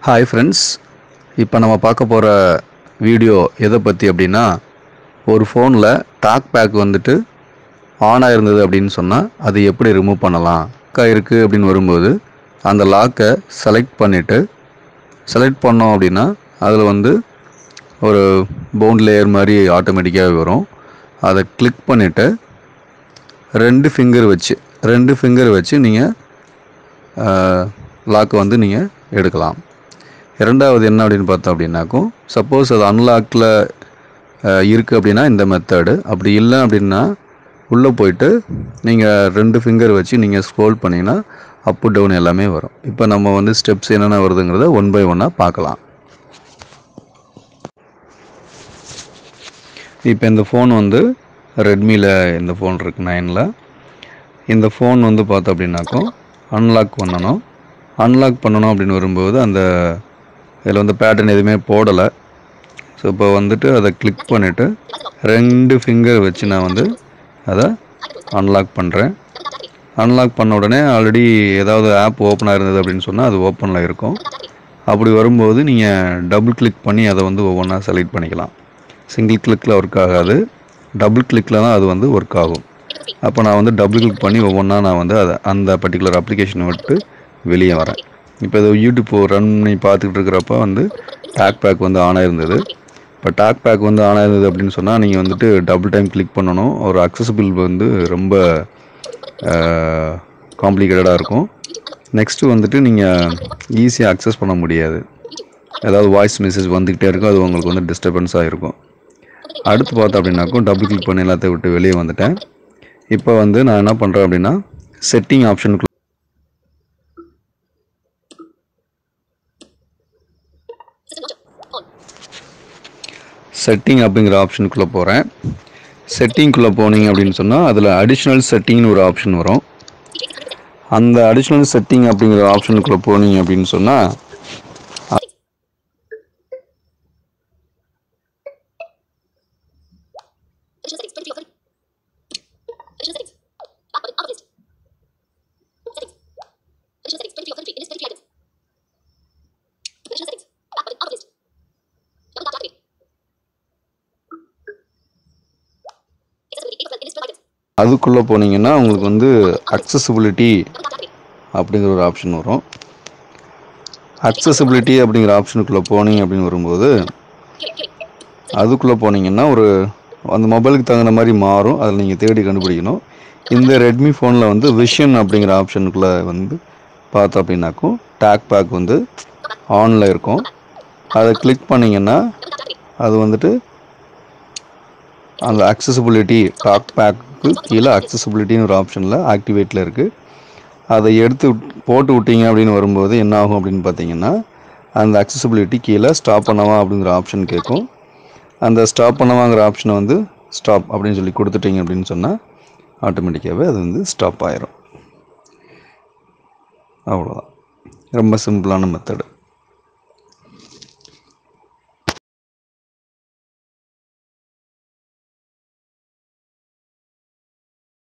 Hi friends, இப்போ நம்ம பார்க்க போகிற வீடியோ எதை பற்றி அப்படின்னா ஒரு ஃபோனில் TalkBack வந்துட்டு ஆனாக இருந்தது அப்படின்னு சொன்னால் அது எப்படி ரிமூவ் பண்ணலாம் இருக்குது அப்படின்னு வரும்போது அந்த லாக்கை செலக்ட் பண்ணோம் அப்படின்னா அதில் வந்து ஒரு பவுண்ட் லேயர் மாதிரி ஆட்டோமேட்டிக்காகவே வரும். அதை கிளிக் பண்ணிவிட்டு ரெண்டு ஃபிங்கர் வச்சு நீங்கள் லாக்கை வந்து நீங்கள் எடுக்கலாம். இரண்டாவது என்ன அப்படின்னு பார்த்தோம் அப்படின்னாக்கும் சப்போஸ் அது அன்லாக்கில் இருக்குது அப்படின்னா இந்த மெத்தடு, அப்படி இல்லை அப்படின்னா உள்ளே போயிட்டு நீங்கள் ரெண்டு ஃபிங்கர் வச்சு நீங்கள் ஸ்க்ரோல் பண்ணிங்கன்னா அப்பு டவுன் எல்லாமே வரும். இப்போ நம்ம வந்து ஸ்டெப்ஸ் என்னென்ன வருதுங்கிறத ஒன் பை ஒன்னாக பார்க்கலாம். இப்போ இந்த ஃபோன் வந்து ரெட்மியில் இந்த ஃபோன் இருக்குது 9ல். இந்த ஃபோன் வந்து பார்த்தோம் அப்படின்னாக்கும் அன்லாக் பண்ணணும் அப்படின்னு வரும்போது அந்த இதில் வந்து பேட்டர்ன் எதுவுமே போடலை. ஸோ இப்போ வந்துட்டு அதை கிளிக் பண்ணிவிட்டு ரெண்டு ஃபிங்கர் வச்சு நான் வந்து அதை அன்லாக் பண்ணுறேன். அன்லாக் பண்ண உடனே ஆல்ரெடி ஏதாவது ஆப் ஓப்பனாக இருந்தது அப்படின்னு சொன்னால் அது ஓப்பனில் இருக்கும். அப்படி வரும்போது நீங்கள் டபுள் கிளிக் பண்ணி அதை வந்து ஒவ்வொன்றா செலக்ட் பண்ணிக்கலாம். சிங்கிள் கிளிக்கில் ஒர்க் ஆகாது, டபுள் கிளிக்கில் தான் அது வந்து ஒர்க் ஆகும். அப்போ நான் வந்து டபுள் கிளிக் பண்ணி ஒவ்வொன்றா நான் வந்து அதை அந்த பர்டிகுலர் அப்ளிகேஷனை விட்டு வெளியே வரேன். இப்போ இது யூடியூப் ரன் பண்ணி பார்த்துக்கிட்டு இருக்கிறப்ப வந்து TalkBack வந்து ஆனாக இருந்தது. இப்போ TalkBack வந்து ஆனாக இருந்தது அப்படின்னு சொன்னால் நீங்கள் வந்துட்டு டபுள் டைம் கிளிக் பண்ணணும். ஒரு அக்சசபிள் வந்து ரொம்ப காம்ப்ளிகேட்டடாக இருக்கும். நெக்ஸ்ட்டு வந்துட்டு நீங்கள் ஈஸியாக அக்சஸ் பண்ண முடியாது. ஏதாவது வாய்ஸ் மெசேஜ் வந்துக்கிட்டே இருக்கும், அது உங்களுக்கு வந்து டிஸ்டர்பன்ஸாக இருக்கும். அடுத்து பார்த்தோம் அப்படின்னாக்கும் டபுள் கிளிக் பண்ணி எல்லாத்தையும் விட்டு வெளியே வந்துட்டேன். இப்போ வந்து நான் என்ன பண்ணுறேன் அப்படின்னா செட்டிங் அப்படிங்கிற ஆப்ஷனுக்குள்ளே போகிறேன். செட்டிங்குள்ளே போனீங்க அப்படின்னு சொன்னால் அதில் அடிஷ்னல் செட்டிங்னு ஒரு ஆப்ஷன் வரும். அந்த அடிஷ்னல் செட்டிங் அப்படிங்கிற ஆப்ஷனுக்குள்ளே போனீங்க அப்படின்னு சொன்னால் அதுக்குள்ளே போனீங்கன்னா உங்களுக்கு வந்து அக்சசிபிலிட்டி அப்படிங்கிற ஒரு ஆப்ஷன் வரும். அக்சசிபிலிட்டி அப்படிங்கிற ஆப்ஷனுக்குள்ளே போனீங்க அப்படின்னு வரும்போது அதுக்குள்ளே போனீங்கன்னா ஒரு அந்த மொபைலுக்கு தகுந்த மாதிரி மாறும். அதில் நீங்கள் தேடி கண்டுபிடிக்கணும். இந்த ரெட்மி ஃபோனில் வந்து விஷன் அப்படிங்கிற ஆப்ஷனுக்குள்ளே வந்து பார்த்தோம் அப்படின்னாக்கும் TalkBack வந்து ஆனில் இருக்கும். அதை கிளிக் பண்ணிங்கன்னா அது வந்துட்டு அந்த அக்சசிபிலிட்டி TalkBackக்கு கீழே அக்சசிபிலிட்டின்னு ஒரு ஆப்ஷனில் ஆக்டிவேட்டில் இருக்குது. அதை எடுத்து போட்டு விட்டீங்க அப்படின்னு வரும்போது என்ன ஆகும் அப்படின்னு பார்த்தீங்கன்னா அந்த அக்சசிபிலிட்டி கீழே ஸ்டாப் பண்ணவா அப்படிங்கிற ஆப்ஷன் கேட்கும். அந்த ஸ்டாப் பண்ணவாங்கிற ஆப்ஷனை வந்து ஸ்டாப் அப்படின்னு சொல்லி கொடுத்துட்டீங்க அப்படின்னு சொன்னால் ஆட்டோமேட்டிக்காகவே அது வந்து ஸ்டாப் ஆயிரும். அவ்வளோதான். ரொம்ப சிம்பிளான மெத்தடு.